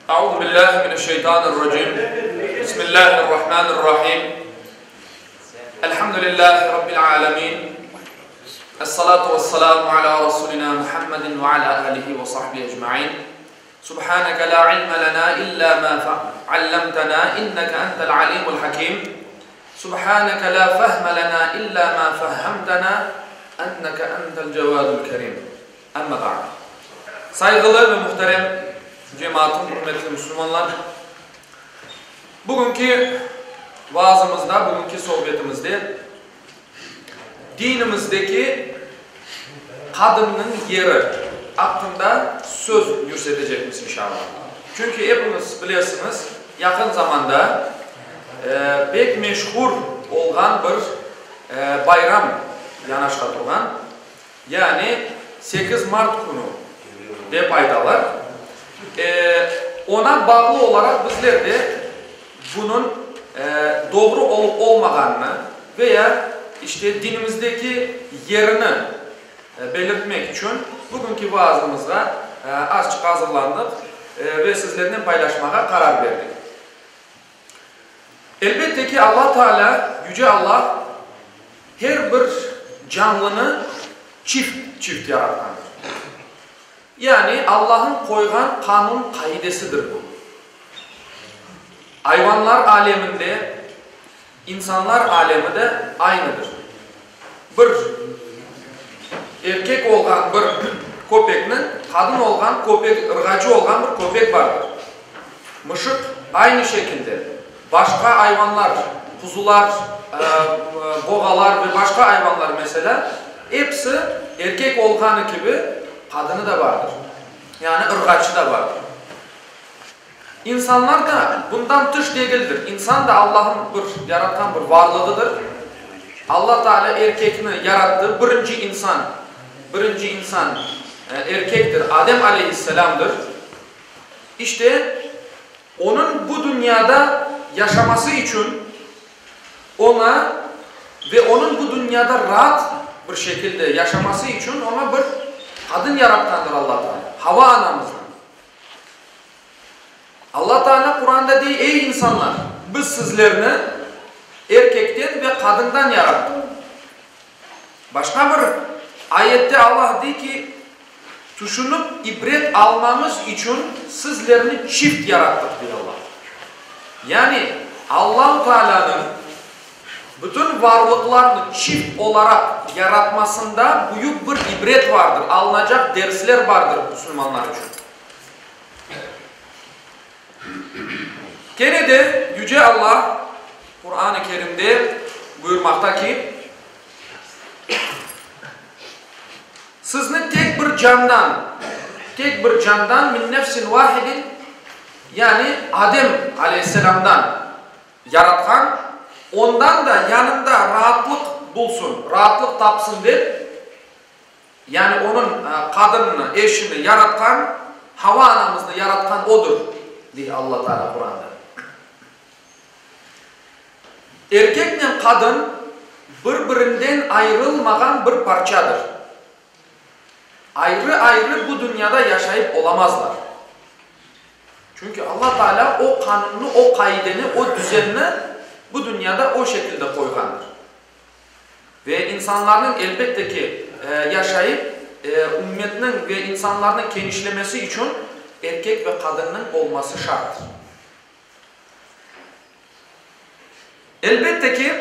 Euzu billahi mineşşeytanirracim. Bismillahirrahmanirrahim. Elhamdülillahi rabbil alamin. Essalatu vesselamu ala rasulina Muhammedin ve ala alihi ve sahbihi ecmaîn. Subhaneke la ilme lena illa ma allamtana inneke entel alimul hakim. Subhaneke la fehme lena illa ma fehhamtana inneke entel cevadul kerim. Amma ba'd. Saygılı ve muhterem cemaatin, hürmetli Müslümanlar, bugünkü vaazımızda, bugünkü sohbetimizde dinimizdeki kadının yeri hakkında söz yürütecekmiz inşallah. Çünkü hepiniz bilirsiniz, yakın zamanda pek meşhur olan bir bayram yanaşka turgan, yani 8 Mart günü dep aytalar. Ona bağlı olarak bizler de bunun doğru olup olmadığını veya işte dinimizdeki yerini belirtmek için bugünkü vaazımızda açık hazırlandık ve sizlerle paylaşmaya karar verdik. Elbette ki Allah Teala, Yüce Allah her bir canlını çift yaratkandır. Yani Allah'ın koygan kanun kaidesidir bu. Hayvanlar aleminde, insanlar alemi de aynıdır. Bir erkek olgan bir köpeknin, kadın olgan köpek, ırgacı olgan bir köpek vardır. Mışık aynı şekilde. Başka hayvanlar, kuzular, boğalar ve başka hayvanlar mesela hepsi erkek olganı gibi kadını da vardır. Yani ırgaçı da vardır. İnsanlar da bundan dış değildir. İnsan da Allah'ın bir yaratkan bir varlığıdır. Allah Teala erkekini yarattı. Birinci insan erkektir. Adem Aleyhisselam'dır. İşte onun bu dünyada yaşaması için ona ve onun bu dünyada rahat bir şekilde yaşaması için ona bir kadın yarattandır Allah Teala. Hava anamızdan. Allah Teala Kur'an'da diyor, ey insanlar, biz sizlerini erkekten ve kadından yarattık. Başka bir ayette Allah diyor ki, düşünüp ibret almamız için sizlerini çift yarattık diyor Allah. Yani Allah Teala'nın bütün varlıklarını çift olarak yaratmasında büyük bir ibret vardır. Alınacak dersler vardır Müslümanlar için. Gene de Yüce Allah Kur'an-ı Kerim'de buyurmakta ki sizni tek bir candan min nefsin vahidin, yani Adem Aleyhisselam'dan yaratkan, ondan da yanında rahatlık bulsun, rahatlık tapsın der. Yani onun kadınını, eşini yaratkan, Hava anamızı yaratkan odur diye Allah Teala Kur'an'da. Erkekle kadın birbirinden ayrılmayan bir parçadır. Ayrı ayrı bu dünyada yaşayıp olamazlar. Çünkü Allah Teala o kanunu, o kaideni, o düzenini bu dünyada o şekilde koygandır. Ve insanların elbette ki yaşayıp ümmetinin ve insanların genişlemesi için erkek ve kadının olması şarttır. Elbette ki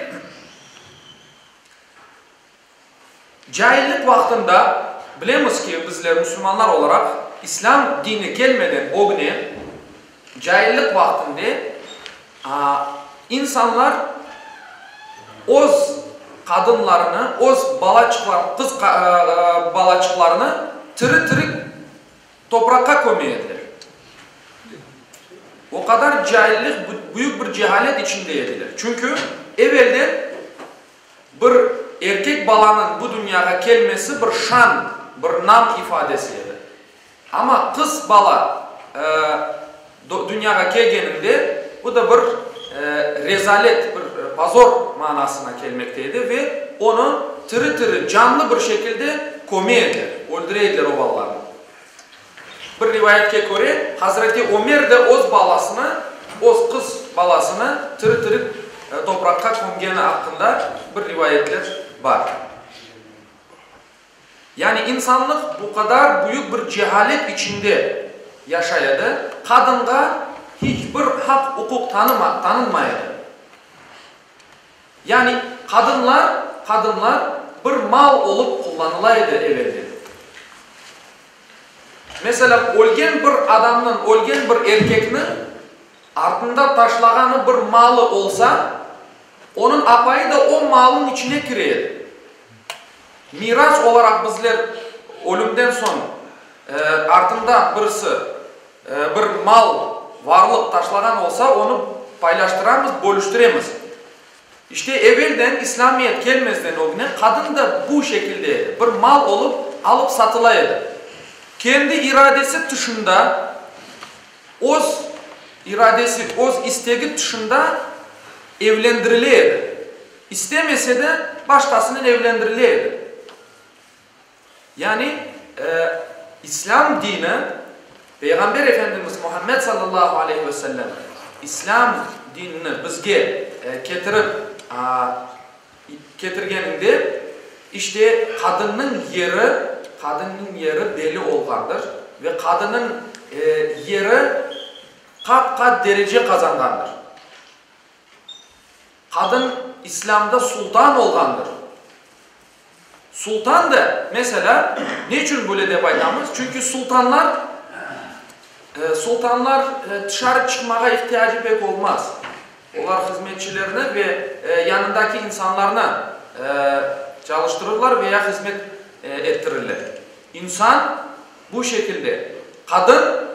cahillik vaktinde bilemiz ki bizler Müslümanlar olarak İslam dini gelmeden o güne cahillik vaktinde insanlar öz kadınlarını, öz balacıklar, kız balacıklarını tırı toprakka koymaydılar. O kadar cahillik, büyük bir cehalet içindeydiler. Çünkü evvelde bir erkek balanın bu dünyaya gelmesi bir şan, bir nam ifadesiydi. Ama kız bala dünyaya gelgeninde bu da bir rezalet, bir pazor manasına gelmekteydi ve onu tırı canlı bir şekilde komeydiler, öldüreydiler o ballarını. Bir rivayetke göre Hazreti Ömer de o'z balasını, o'z kız balasını tiri toprakka ko'mgani hakkında bir rivayetler var. Yani insanlık bu kadar büyük bir cehalet içinde yaşayadı. Kadınga hiçbir hak, hukuk tanınmaydı. Yani kadınlar bir mal olup kullanılaydı evvelde. Mesela ölgen bir adamın, ölgen bir erkeknin ardında taşlaganı bir malı olsa, onun apayı da o malın içine kireydi. Miras olarak bizler ölümden son ardında birisi bir mal, varlık taşlagan olsa onu paylaştıramız, bölüştüremiz. İşte evvelden İslamiyet gelmezden o güne kadın da bu şekilde bir mal olup alıp satılaydı. Kendi iradesi dışında, öz isteği dışında evlendirileydi. İstemese de başkasının evlendirileydi. Yani İslam dini, Peygamber Efendimiz Muhammed sallallahu aleyhi ve sellem İslam dinini bizge getirgeninde işte kadının yeri belli olgandır ve kadının yeri kat derece kazangandır. Kadın İslam'da sultan olgandır. Sultan da mesela ne için böyle de bayramız? Çünkü sultanlar dışarı çıkmaya ihtiyacı pek olmaz. Onlar hizmetçilerine ve yanındaki insanlarına çalıştırırlar veya hizmet ettirirler. İnsan bu şekilde. Kadın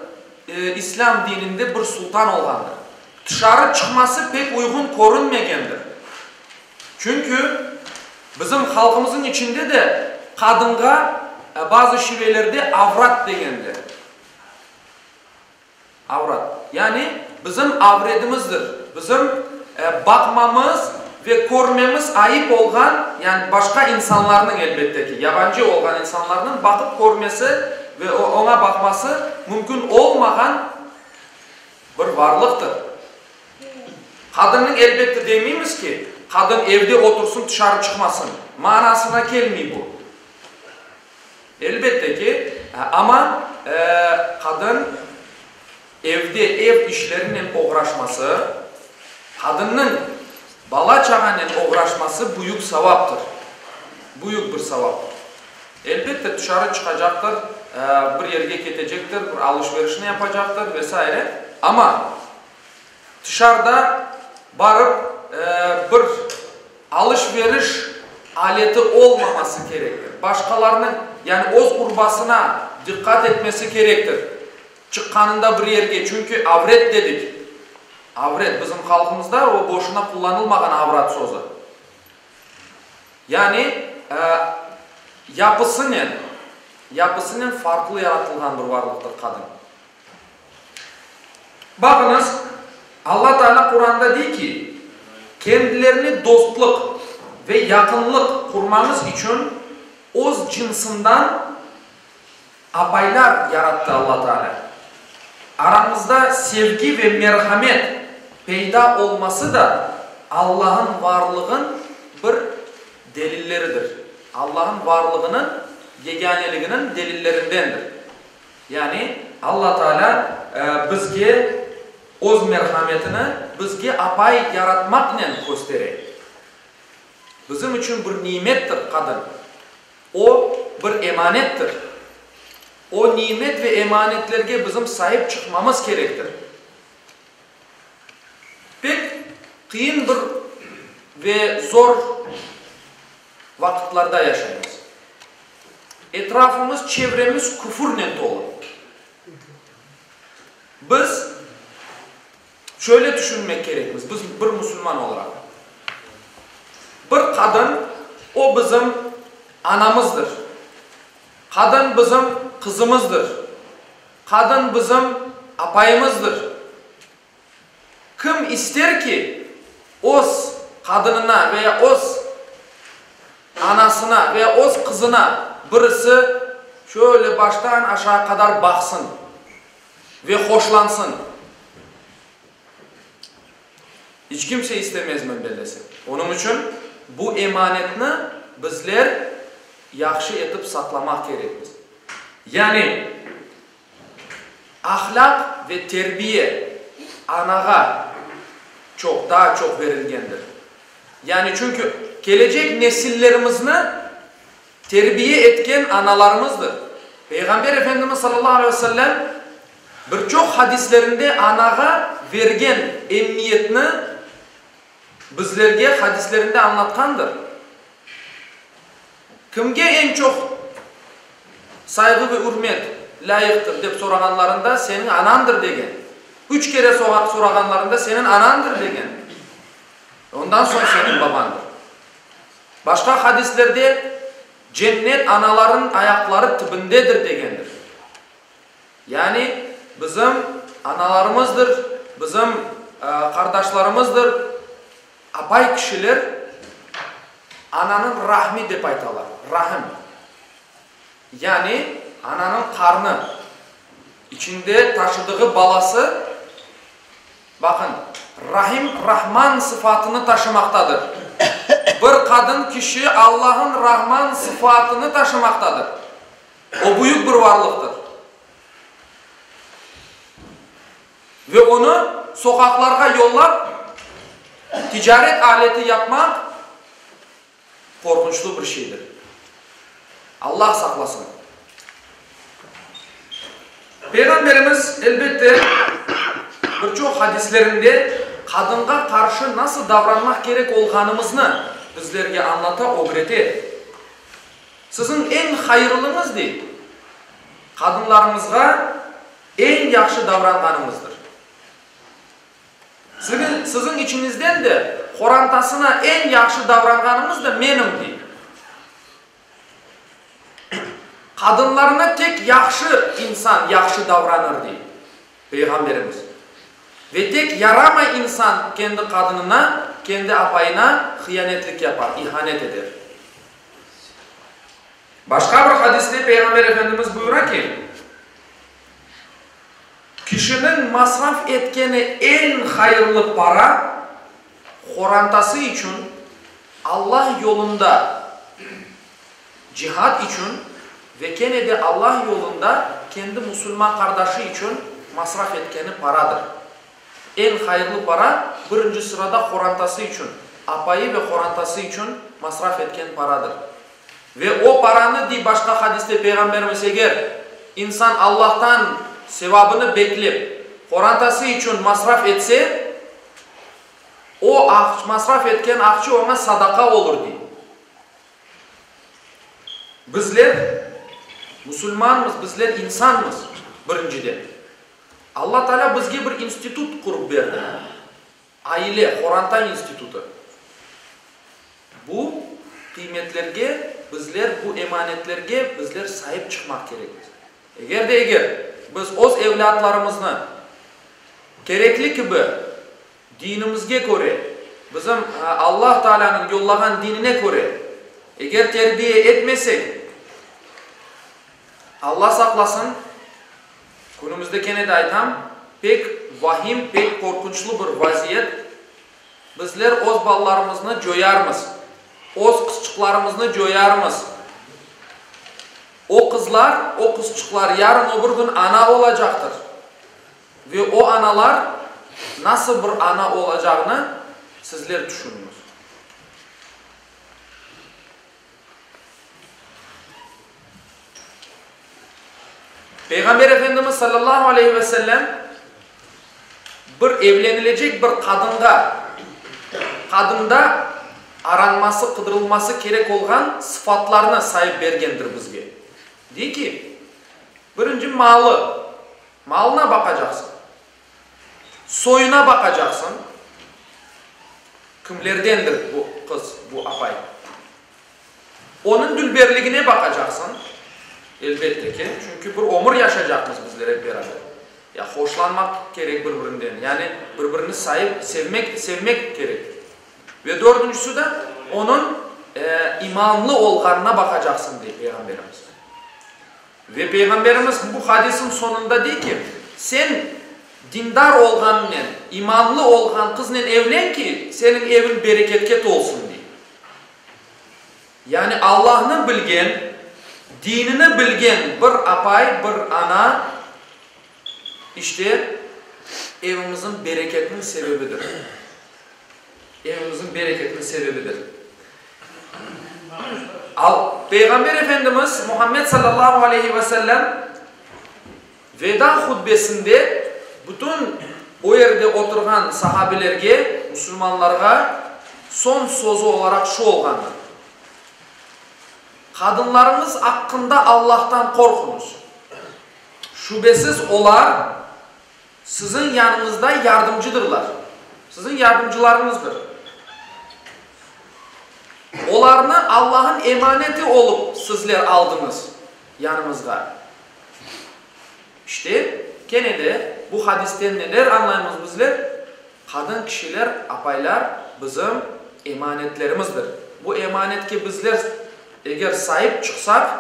İslam dininde bir sultan olgandır. Dışarı çıkması pek uygun görünmegendir. Çünkü bizim halkımızın içinde de kadınga bazı şivelerde avrat degendir. Avrat. Yani bizim avretimizdir. Bizim bakmamız ve görmemiz ayıp olgan, yani başka insanların elbette ki yabancı olgan insanların bakıp görmesi ve ona bakması mümkün olmayan bir varlıktır. Kadının elbette demeyimiz ki kadın evde otursun dışarı çıkmasın. Manasına gelmiyor bu. Elbette ki ama kadın evde ev işlerinin uğraşması, kadının bala çağanın uğraşması büyük sevaptır. Büyük bir sevaptır. Elbette dışarı çıkacaktır, bir yere gidecektir, bir alışverişini yapacaktır vesaire. Ama dışarıda varıp bir alışveriş aleti olmaması gerekir. Başkalarının yani öz kurbasına dikkat etmesi gerektir. Çıkkanında bir yerge, çünkü avret dedik. Avret bizim halkımızda o boşuna kullanılmayan avrat sözü. Yani yapısının farklı yaratılgan bir varlıktır kadın. Bakınız Allah Teala Kur'an'da diyor ki kendilerini dostluk ve yakınlık kurmanız için öz cinsinden apaylar yarattı Allah Teala. Aramızda sevgi ve merhamet peyda olması da Allah'ın varlığının bir delilleridir. Allah'ın varlığının yeganeliğinin delillerindendir. Yani Allah Teala bizge öz merhametini bizge apay yaratmakla gösterir. Bizim için bir nimettir kadın. O bir emanettir. O nimet ve emanetlerge bizim sahip çıkmamız gerektir. Pek kıyın bir ve zor vakitlerde yaşayız. Etrafımız, çevremiz küfürle dolu. Biz şöyle düşünmek gerekir. Biz bir Müslüman olarak. Bir kadın, o bizim anamızdır. Kadın bizim kızımızdır. Kadın bizim apayımızdır. Kim ister ki öz kadınına veya öz anasına veya öz kızına birisi şöyle baştan aşağı kadar baksın, ve hoşlansın. Hiç kimse istemez bellesin. Onun için bu emanetini bizler yaxşı etip saklamak gerekmiz. Yani ahlak ve terbiye anaga daha çok verilgendir. Yani çünkü gelecek nesillerimizni terbiye etken analarımızdır. Peygamber Efendimiz sallallahu aleyhi ve sellem birçok hadislerinde anaga vergen emniyetini bizlerge hadislerinde anlatkandır. Kimge en çok saygı ve hürmet layıktır dep soraganlarında senin anandır degen. 3 kere soraganlarında senin anandır degen. Ondan sonra senin babandır. Başka hadislerde cennet anaların ayakları tibindedir degendir. Yani bizim analarımızdır, bizim kardeşlerimizdir. Apay kişiler ananın rahmi dep aytalar. Rahim. Yani ananın karnı. İçinde taşıdığı balası, bakın, Rahim, Rahman sıfatını taşımaktadır. Bir kadın kişi Allah'ın Rahman sıfatını taşımaktadır. O büyük bir varlıktır. Ve onu sokaklara yollap ticaret aleti yapmak korkunçlu bir şeydir. Allah saklasın. Peygamberimiz elbette birçok hadislerinde kadınga karşı nasıl davranmak gerek olganımızını bizlerge anlata öğretir. Sizin en hayırlınız değil, kadınlarımızga en yaxşı davranganımızdır. Sizin içinizden de horantasına en yaxşı davranganımız da menim değil. Kadınlarına tek yaxşı insan yaxşı davranır değil Peygamberimiz. Ve tek yarama insan kendi kadınına, kendi apayına hıyanetlik yapar, ihanet eder. Başka bir hadiste Peygamber Efendimiz buyuruyor ki, kişinin masraf etkeni en hayırlı para, horantası için, Allah yolunda cihad için ve gene de Allah yolunda kendi Müslüman kardeşi için masraf etkeni paradır. En hayırlı para birinci sırada horantası için, apayı ve horantası için masraf etken paradır. Ve o paranı di başka hadiste Peygamberimiz eğer insan Allah'tan sevabını bekleyip horantası için masraf etse, o masraf etken akçı ona sadaka olur di. Bizler Müslümanmız, bizler insanmız birincide. Allah Teala bizge bir institut kurup verdi. Aile, horanta institutu. Bu kıymetlerge, bizler bu emanetlerge bizler sahip çıkmak gerekir. Eğer biz öz evlatlarımızı gerekli gibi dinimizge göre, bizim Allah Teala'nın yollagan dinine göre eğer terbiye etmesek, Allah saklasın, günümüzde gene de aytam, pek vahim, pek korkunçlu bir vaziyet. Bizler öz ballarımızı joyarmız. Öz kızçıklarımızı joyarmız. O kızlar, o kızçıklar yarın öbür gün ana olacaktır. Ve o analar nasıl bir ana olacağını sizler düşünün. Peygamber Efendimiz sallallahu aleyhi ve sellem bir evlenilecek bir kadında aranması, kıdırılması gerek olan sıfatlarına sahip bergendir bizge. Diyor ki, birinci malına bakacaksın. Soyuna bakacaksın. Kimlerdendir bu kız, bu apay. Onun dülberliğine bakacaksın. Elbette ki. Çünkü bir ömür yaşayacakmız bizler hep beraber. Ya hoşlanmak gerek birbirinden. Yani birbirini sahip, sevmek gerek. Ve dördüncüsü de onun imanlı olganına bakacaksın diye Peygamberimiz. Ve Peygamberimiz bu hadisin sonunda diyor ki, sen dindar olganmen, imanlı olgan kızla evlen ki senin evin bereketke olsun diye. Yani Allah'ını bilgen, dinini bilgen bir apay, bir ana işte evimizin bereketinin sebebidir. Evimizin bereketinin sebebidir. Peygamber Efendimiz Muhammed sallallahu aleyhi ve sellem veda hutbesinde bütün o yerde oturgan sahabelerge, Müslümanlarga son sözü olarak şu olgandır. Kadınlarınız hakkında Allah'tan korkunuz. Şüphesiz onlar sizin yanınızda yardımcıdırlar. Sizin yardımcılarınızdır. Onlarını Allah'ın emaneti olup sizler aldınız yanımızda. İşte gene de bu hadisten neler anlayımız bizler? Kadın kişiler, apaylar bizim emanetlerimizdir. Bu emanetke bizler eğer sahip çıksak,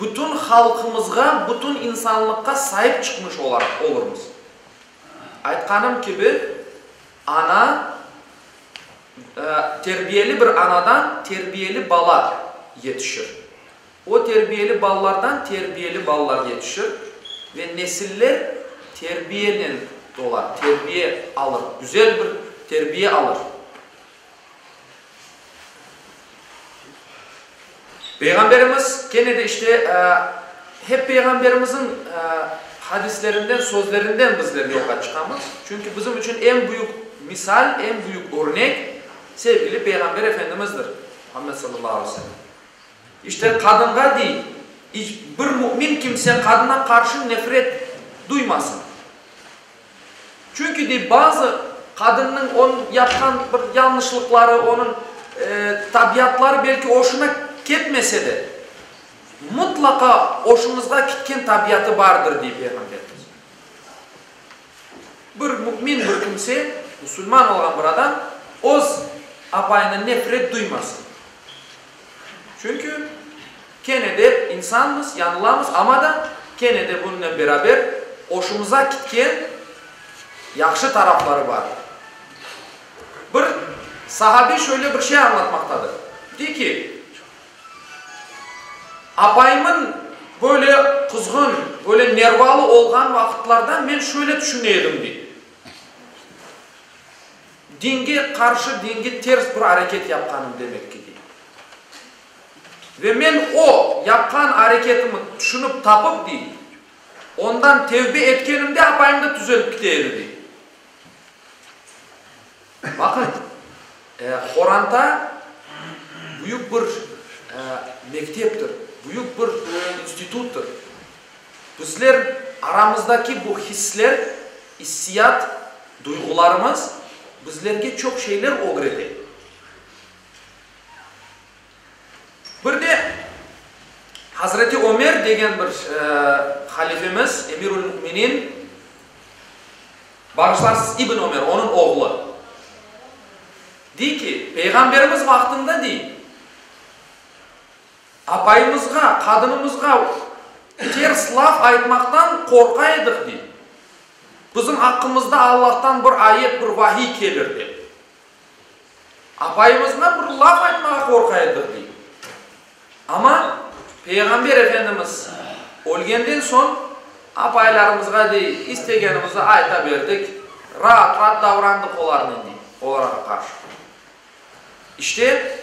bütün halkımızga, bütün insanlıkka sahip çıkmış oluruz. Aytkanım gibi ana terbiyeli bir anadan terbiyeli bala yetişir. O terbiyeli ballardan terbiyeli ballar yetişir ve nesiller terbiyeyle dolar, terbiye alır, güzel bir terbiye alır. Peygamberimiz gene de işte hep Peygamberimizin hadislerinden, sözlerinden bizler yola çıkamız. Çünkü bizim için en büyük misal, en büyük örnek sevgili Peygamber Efendimiz'dir. Muhammed sallallahu aleyhi ve sellem. İşte kadınga değil, bir mümin kimse kadına karşı nefret duymasın. Çünkü bazı kadının onun yapkan bir yanlışlıkları, onun tabiatları belki hoşuna gitmese de mutlaka hoşumuzda gitken tabiatı vardır diye Peygamberimiz. Bir mümin bir kimse, Müslüman olan bir adam öz apayına nefret duymasın. Çünkü gene de insanız, yanılamız ama da gene de bununla beraber hoşumuza gitken yaxşı tarafları var. Bir sahabi şöyle bir şey anlatmaktadır. Diyor ki, apayımın böyle kızgın, böyle nervalı olgan vakitlardan ben şöyle düşünüyordum diyor. Dinge karşı, dinge ters bir hareket yapkanım demek ki diyor. Ve ben o yapkan hareketimi düşünüp tapıp diyor, ondan tevbe etkenimde apayım da düzelip gidiyordu diyor. Bakın, Horanta büyük bir mekteptir, büyük bir instituttur. Bizler aramızdaki bu hisler, hissiyat, duygularımız bizlerge çok şeyler öğretir. Bir de Hazreti Ömer degen bir halifemiz, Emirul Müminin, bağışlarsız İbn Ömer, onun oğlu. Diyor ki, Peygamberimiz vaktinde değil, apayımızga, kadınımızga ters laf aytmaktan korkaydık diyor. Bizim hakkımızda Allah'tan bir ayet, bir vahiy gelirdi. Apayımızdan bir laf aytmaya korkaydık diyor. Ama Peygamber Efendimiz ölgenden son apaylarımızga değil, istegenimizi ayta verdik, rahat davrandık onlara karşı. İşte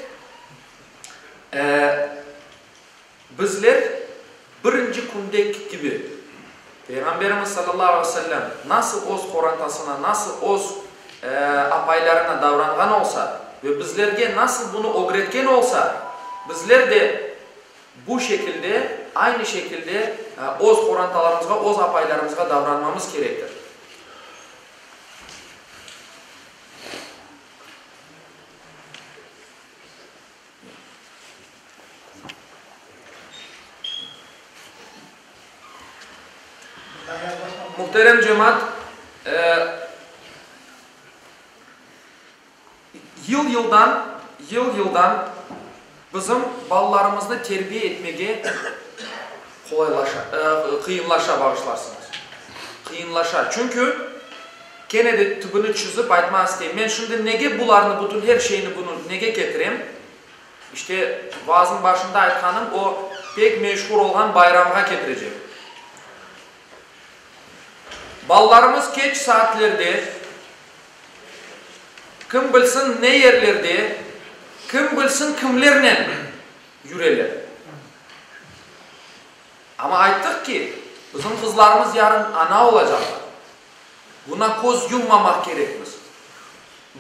bizler birinci kundek gibi Peygamberimiz sallallahu aleyhi ve sellem nasıl öz korantasına, nasıl öz apaylarına davrangan olsa ve bizlerge nasıl bunu öğretken olsa, bizler de bu şekilde, aynı şekilde öz korantalarımızga, öz apaylarımızga davranmamız gerektir. Muhterem cemaat, yıldan bizim ballarımızı terbiye etmeye kıyınlaşa bağışlarsınız. kıyınlaşar. Çünkü gene de tıbını çözüp aytmak isteyim. Ben şimdi nege bularını, bütün her şeyini bunu nege getireyim? İşte vaazın başında aytkanım o pek meşhur olan bayramga getirecek. Ballarımız geç saatlerde, kim bilsin ne yerlerde, kim bilsin kimlerle yürürler. Ama ayttık ki bizim kızlarımız yarın ana olacaklar. Buna göz yummamak gerekmiz.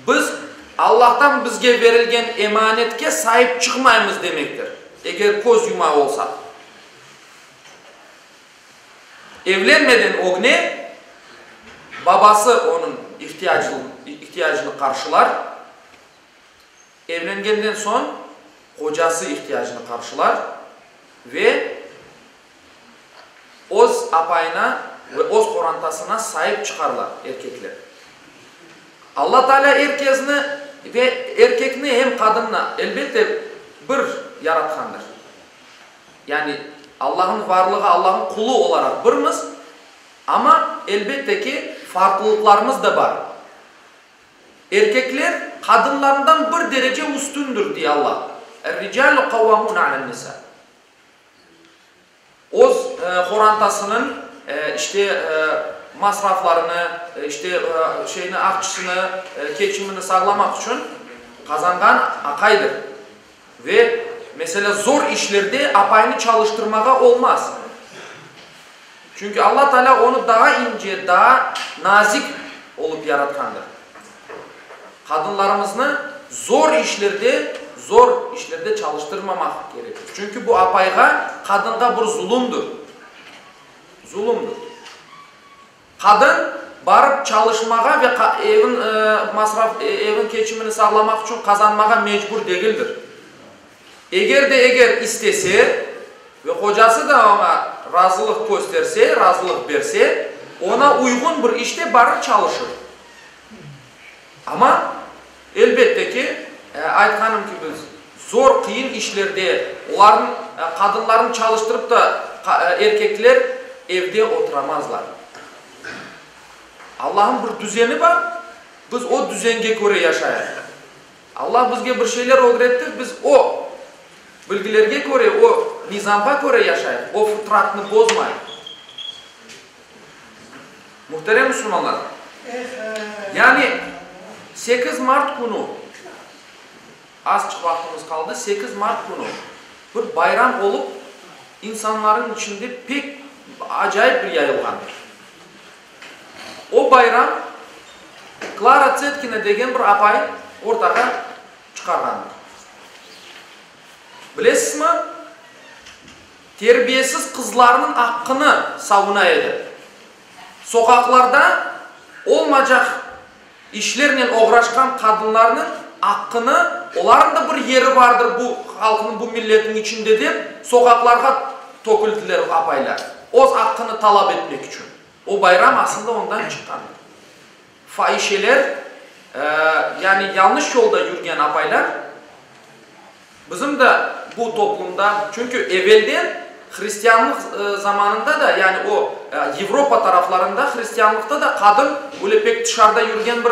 Biz Allah'tan bizge verilgen emanetke sahip çıkmayımız demektir. Eğer göz yuma olsa. Evlenmeden oğne babası onun ihtiyacını karşılar. Evlengenden son kocası ihtiyacını karşılar ve oz apayına ve oz korantasına sahip çıkarlar erkekler. Allah Teala erkekini ve erkekni hem kadınla elbette bir yaratkandır. Yani Allah'ın varlığı, Allah'ın kulu olarak birimiz ama elbette ki farklılıklarımız da var. Erkekler kadınlarından bir derece üstündür diye Allah. Er-ricalu kavvamun alen nisa. Oz korantasının masraflarını, akçısını, geçimini sağlamak için kazangan akaydır. Ve mesela zor işlerde apayını çalıştırmaya olmaz. Çünkü Allah Teala onu daha ince, daha nazik olup yaratkandır. Kadınlarımızı zor işlerde çalıştırmamak gerekir. Çünkü bu apayga kadınga bir zulümdür. Zulümdür. Kadın barıp çalışmaya ve evin geçimini sağlamak için kazanmaya mecbur değildir. Eğer istese ve kocası da ona razılık gösterse, razılık verse, ona uygun bir işte barıp çalışır. Ama elbette ki aytkanım ki biz zor kıyın işlerde kadınların çalıştırıp da erkekler evde oturamazlar. Allah'ın bir düzeni var. Biz o düzenge göre yaşayalım. Allah bizge bir şeyler öğretti. Biz o bilgilerge göre, o nizamga göre yaşayalım. O fıtratını bozmayalım. Muhterem Müslümanlar. Yani 8 Mart günü azıcık vaktimiz kaldı. 8 Mart günü bir bayram olup insanların içinde pek acayip bir yayılgandır. O bayram Klara Tsetkina degen bir apay ortaga çıkargandır. Bilesiz mi? Terbiyesiz kızlarının hakkını savuna eder. Sokaklarda olmayacak işlerle uğraşkan kadınlarının hakkını, onların da bir yeri vardır bu halkın, bu milletin içinde deyip sokaklara töküldüler apaylar. O hakkını talep etmek için. O bayram aslında ondan çıkandır. Fahişeler, yani yanlış yolda yürüyen apaylar, bizim de bu toplumda, çünkü evvelden Hristiyanlık zamanında da, yani o Avrupa taraflarında Hristiyanlıkta da kadın böyle pek dışarıda yürüyen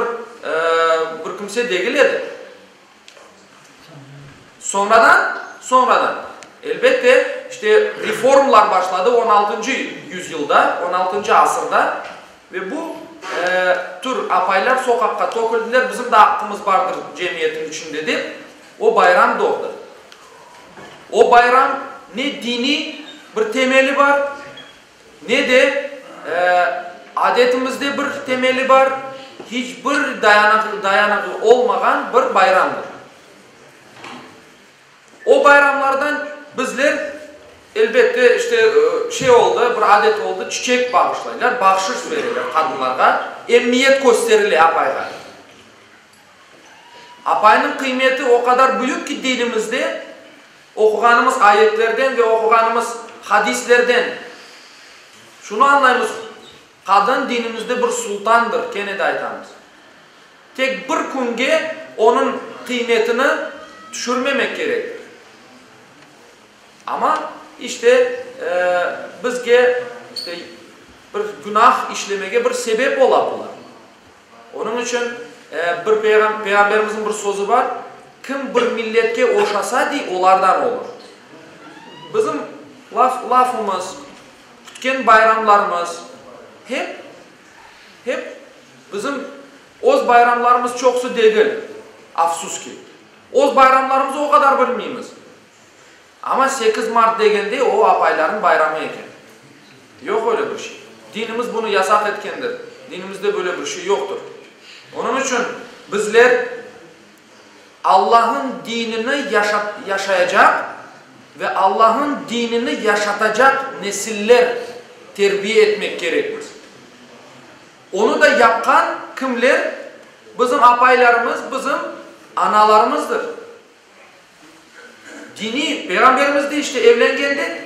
bir kimse değildi. Sonradan elbette işte reformlar başladı 16. yüzyılda, 16. asırda ve bu tür apaylar sokakta töküldüler. Bizim de hakkımız vardır cemiyetin içindedir. O bayram doğdu. O bayram ne dini bir temeli var, ne de adetimizde bir temeli var. Hiçbir dayanaklı olmayan bir bayramdır. O bayramlardan bizler elbette işte oldu, bir adet oldu, çiçek bağışlayırlar, bahşiş verirler kadınlara, emniyet gösterirler apayga. Apayının kıymeti o kadar büyük ki dinimizde okuganımız ayetlerden ve okuganımız hadislerden şunu anlayımız, kadın dinimizde bir sultandır, gene de aytamız. Tek bir kunge onun kıymetini düşürmemek gerek. Ama işte bizge bir günah işlemege bir sebep olap bular. Onun için bir peygamberimizin bir sözü var. Kim bir milletke oşasa di olardan olur. Bizim lafımız, kütken bayramlarımız hep bizim oz bayramlarımız çoksu değil. Afsus ki. Oz bayramlarımızı o kadar bilmeyimiz. Ama 8 Mart degende o apayların bayramı eken. Yok öyle bir şey. Dinimiz bunu yasak etkendir. Dinimizde böyle bir şey yoktur. Onun için bizler Allah'ın dinini yaşayacak ve Allah'ın dinini yaşatacak nesiller terbiye etmek gerekir. Onu da yapan kimler? Bizim apaylarımız, bizim analarımızdır. Dini, Peygamberimiz de işte evlendiğinde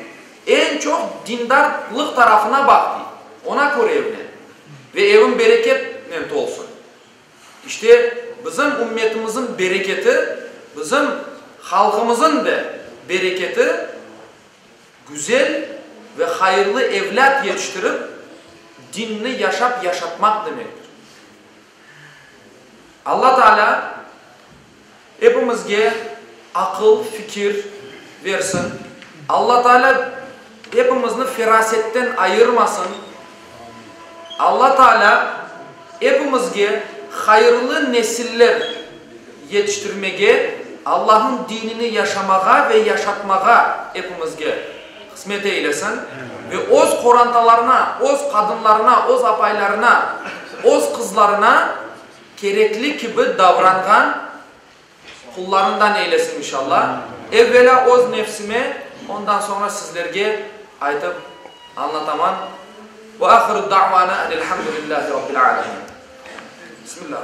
en çok dindarlık tarafına baktı. Ona göre evlen. Ve evin bereketle olsun. İşte bizim ümmetimizin bereketi, bizim halkımızın da bereketi güzel ve hayırlı evlat yetiştirip dinini yaşatmak demektir. Allah Teala hepimizge akıl, fikir versin. Allah Teala hepimizni ferasetten ayırmasın. Allah Teala hepimizge hayırlı nesiller yetiştirmege, Allah'ın dinini yaşamağa ve yaşatmağa hepimizge kısmet eylesin. Ve oz korantalarına, oz kadınlarına, oz apaylarına, oz kızlarına gerekli gibi davrangan kullarından eylesin inşallah. Evvela oz nefsime, ondan sonra sizlerge aytıp anlatamam. Ve ahiru da'vana elhamdülillahi rabbil alemin. Bismillah.